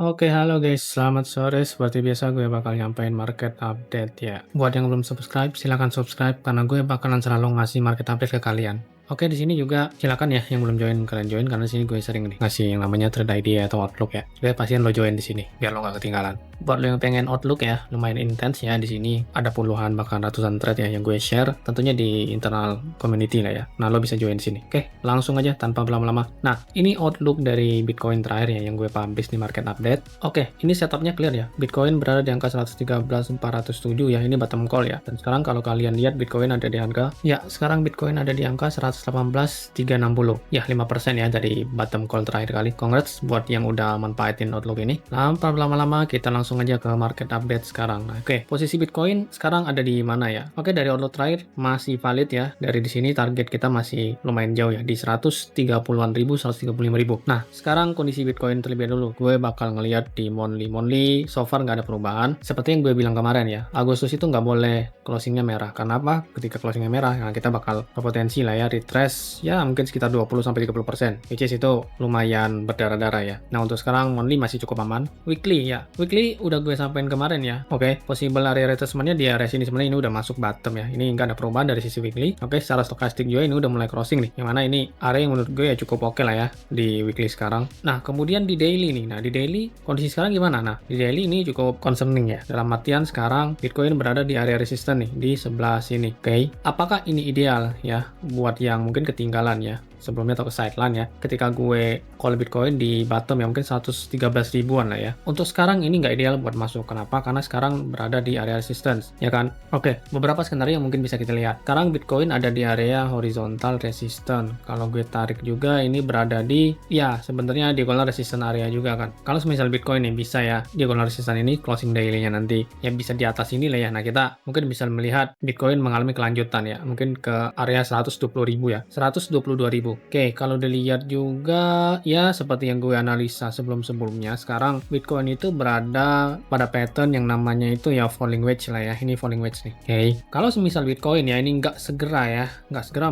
Oke, halo guys, selamat sore. Seperti biasa gue bakal nyampein market update ya. Buat yang belum subscribe, silahkan subscribe karena gue bakalan selalu ngasih market update ke kalian. Oke, di sini juga silakan ya yang belum join kalian join karena di sini gue sering nih ngasih yang namanya trade idea atau outlook ya. Supaya pasien lo join di sini biar lo nggak ketinggalan. Buat lo yang pengen outlook ya, lumayan intens ya di sini. Ada puluhan bahkan ratusan trade ya yang gue share tentunya di internal community lah ya. Nah, lo bisa join di sini. Oke, langsung aja tanpa berlama-lama. Nah, ini outlook dari Bitcoin terakhir ya yang gue publish di market update. Oke, ini setupnya clear ya. Bitcoin berada di angka 113.407 ya. Ini bottom call ya. Dan sekarang kalau kalian lihat Bitcoin ada di harga, ya sekarang Bitcoin ada di angka 118.360. Ya, 5% ya dari bottom call terakhir kali. Congrats buat yang udah manfaatin outlook ini. Tanpa berlama-lama, kita langsung aja ke market update sekarang. Nah, oke, posisi Bitcoin sekarang ada di mana ya? Oke, dari outlook terakhir masih valid ya. Dari di sini target kita masih lumayan jauh ya di 130-an ribu, 135 ribu. Nah, sekarang kondisi Bitcoin terlebih dahulu. Gue bakal ngeliat di monthly so far nggak ada perubahan. Seperti yang gue bilang kemarin ya, Agustus itu nggak boleh closingnya merah. Karena apa? Ketika closingnya merah, nah kita bakal berpotensi lah ya retrace ya mungkin sekitar 20-30%, which is itu lumayan berdarah-darah ya. Nah, untuk sekarang monthly masih cukup aman. Weekly ya, weekly udah gue sampein kemarin ya. Oke, possible area retracement-nya di area sini sebenarnya ini udah masuk bottom ya. Ini nggak ada perubahan dari sisi weekly. Oke, secara stokastik juga ini udah mulai crossing nih. Yang mana ini area yang menurut gue ya cukup oke lah ya di weekly sekarang. Nah, kemudian di daily nih. Nah, di daily kondisi sekarang gimana? Nah, di daily ini cukup concerning ya. Dalam artian sekarang Bitcoin berada di area resisten nih di sebelah sini. Oke, apakah ini ideal ya buat yang mungkin ketinggalan ya sebelumnya atau ke sideline ya, ketika gue call Bitcoin di bottom ya mungkin 113 ribuan lah ya. Untuk sekarang ini nggak ideal buat masuk. Kenapa? Karena sekarang berada di area resistance ya kan. Oke, beberapa skenario yang mungkin bisa kita lihat. Sekarang Bitcoin ada di area horizontal resistance. Kalau gue tarik juga ini berada di ya sebenarnya diagonal resistance area juga kan. Kalau misal Bitcoin nih bisa ya diagonal resistance ini closing daily-nya nanti ya bisa di atas ini lah ya. Nah, kita mungkin bisa melihat Bitcoin mengalami kelanjutan ya, mungkin ke area 120 ribu ya, 122 ribu. Oke, kalau dilihat juga ya seperti yang gue analisa sebelum-sebelumnya, sekarang Bitcoin itu berada pada pattern yang namanya itu ya falling wedge lah ya. Ini falling wedge nih. Oke, kalau semisal Bitcoin ya ini nggak segera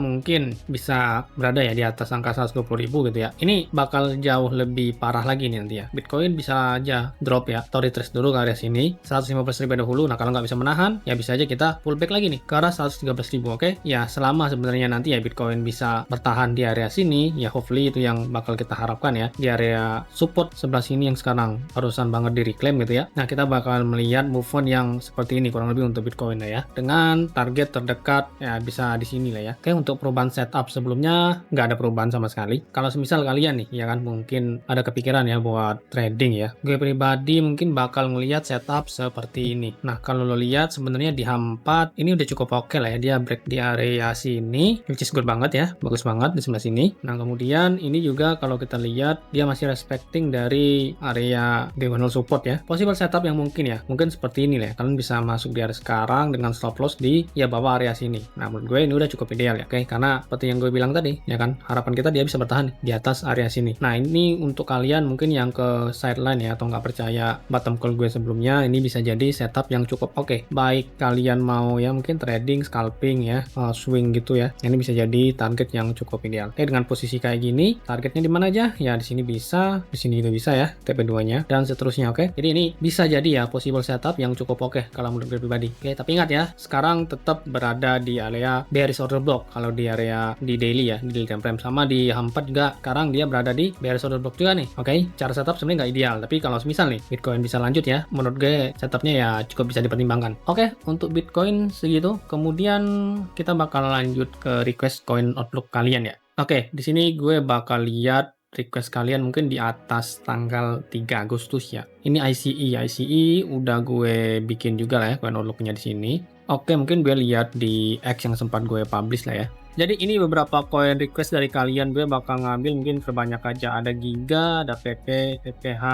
mungkin bisa berada ya di atas angka 120 ribu gitu ya. Ini bakal jauh lebih parah lagi nih nanti ya. Bitcoin bisa aja drop ya, atau retrace dulu ke area sini 115 ribu dahulu. Nah, kalau nggak bisa menahan ya bisa aja kita pullback lagi nih ke arah 113 ribu. Oke, ya selama sebenarnya nanti ya Bitcoin bisa bertahan di area sini ya, hopefully itu yang bakal kita harapkan ya, di area support sebelah sini yang sekarang barusan banget di reclaim gitu ya. Nah, kita bakal melihat move on yang seperti ini kurang lebih untuk Bitcoin lah ya, dengan target terdekat ya bisa di sini lah ya. Oke, untuk perubahan setup sebelumnya nggak ada perubahan sama sekali. Kalau semisal kalian nih ya kan mungkin ada kepikiran ya buat trading ya, gue pribadi mungkin bakal ngelihat setup seperti ini. Nah, kalau lo lihat sebenarnya di H4 ini udah cukup oke lah ya, dia break di area sini which is good banget ya, bagus banget di sebelah sini. Nah, kemudian ini juga kalau kita lihat dia masih respecting dari area diagonal support ya. Possible setup yang mungkin ya, mungkin seperti ini lah ya. Kalian bisa masuk di area sekarang dengan stop loss di ya bawah area sini. Nah, menurut gue ini udah cukup ideal ya. Oke, karena seperti yang gue bilang tadi ya kan, harapan kita dia bisa bertahan di atas area sini. Nah, ini untuk kalian mungkin yang ke sideline ya atau nggak percaya bottom call gue sebelumnya, ini bisa jadi setup yang cukup oke. Baik kalian mau ya mungkin trading, scalping ya, swing gitu ya. Ini bisa jadi target yang cukup ideal. Oke, dengan posisi kayak gini, targetnya di mana aja? Ya di sini bisa, di sini juga bisa ya, TP2-nya dan seterusnya. Oke. Jadi ini bisa jadi ya possible setup yang cukup oke kalau menurut gue pribadi. Oke, tapi ingat ya, sekarang tetap berada di area bearish order block kalau di area di daily ya, di daily time frame, sama di H4 juga sekarang dia berada di bearish order block juga nih. Oke, cara setup sebenarnya nggak ideal, tapi kalau misal nih Bitcoin bisa lanjut ya, menurut gue setupnya ya cukup bisa dipertimbangkan. Oke, untuk Bitcoin segitu. Kemudian kita bakal lanjut ke request coin outlook kalian ya. Oke, di sini gue bakal lihat request kalian mungkin di atas tanggal 3 Agustus ya. Ini ICE udah gue bikin juga lah ya coin outlook-nya di sini. Oke, mungkin gue lihat di X yang sempat gue publish lah ya. Jadi ini beberapa coin request dari kalian, gue bakal ngambil mungkin sebanyak aja. Ada Giga, ada PP, PPH,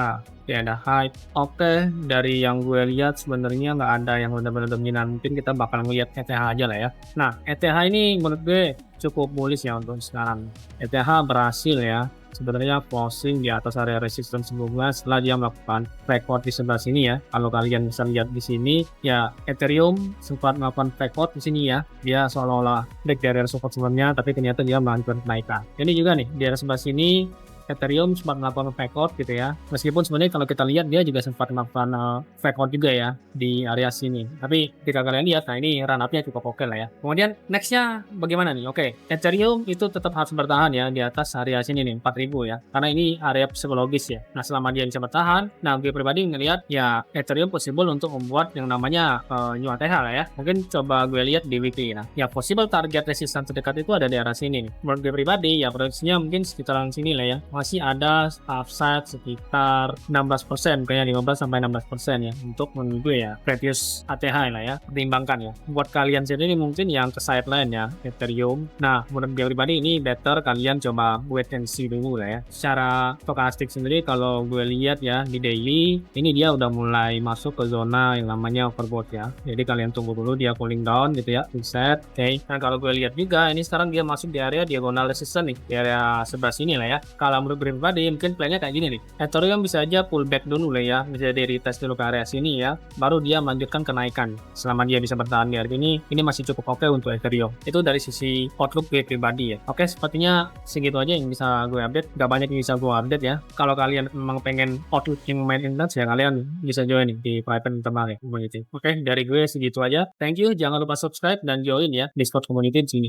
ya ada Hype. Oke, dari yang gue lihat sebenarnya nggak ada yang benar-benar dominan. Mungkin kita bakal ngeliat ETH aja lah ya. Nah, ETH ini menurut gue cukup bullish ya untuk sekarang. ETH berhasil ya sebenarnya closing di atas area resistance sebelumnya setelah dia melakukan breakout di sebelah sini ya. Kalau kalian bisa lihat di sini ya, Ethereum sempat melakukan breakout di sini ya. Dia seolah-olah break dari area support sebelumnya, tapi ternyata dia melanjutkan kenaikan. Ini juga nih di area sebelah sini Ethereum sempat melakukan fake out gitu ya. Meskipun sebenarnya kalau kita lihat dia juga sempat melakukan fake out juga ya di area sini. Tapi ketika kalian lihat, nah ini run up-nya cukup oke lah ya. Kemudian next-nya bagaimana nih? Oke, Ethereum itu tetap harus bertahan ya di atas area sini nih 4000 ya. Karena ini area psikologis ya. Nah, selama dia bisa bertahan, nah gue pribadi ngelihat ya Ethereum possible untuk membuat yang namanya new ATH lah ya. Mungkin coba gue lihat di weekly. Nah, ya possible target resistance terdekat itu ada di area sini nih. Menurut gue pribadi ya prediksinya mungkin sekitaran sini lah ya. Masih ada upside sekitar 16%, kayaknya 15-16% ya untuk menuju ya previous ATH lah ya. Pertimbangkan ya. Buat kalian sendiri mungkin yang ke sideline ya Ethereum. Nah, menurut gue pribadi ini better kalian coba wait and see dulu lah ya. Secara stokastik sendiri kalau gue lihat ya di daily ini dia udah mulai masuk ke zona yang namanya overbought ya. Jadi kalian tunggu dulu dia cooling down gitu ya, reset. Oke. Nah, kalau gue lihat juga ini sekarang dia masuk di area diagonal resistance nih, di area sebelah sini lah ya. Kalau menurut gue pribadi mungkin plannya kayak gini nih. Ethereum bisa aja pullback dulu lah ya, bisa di retest dulu ke area sini ya, baru dia melanjutkan kenaikan. Selama dia bisa bertahan di area ini masih cukup oke untuk Ethereum. Itu dari sisi outlook gue pribadi ya. Oke, sepertinya segitu aja yang bisa gue update. Gak banyak yang bisa gue update ya. Kalau kalian memang pengen outlook yang main intens ya kalian bisa join nih di private internal ya community. Oke, dari gue segitu aja. Thank you. Jangan lupa subscribe dan join ya Discord community di sini.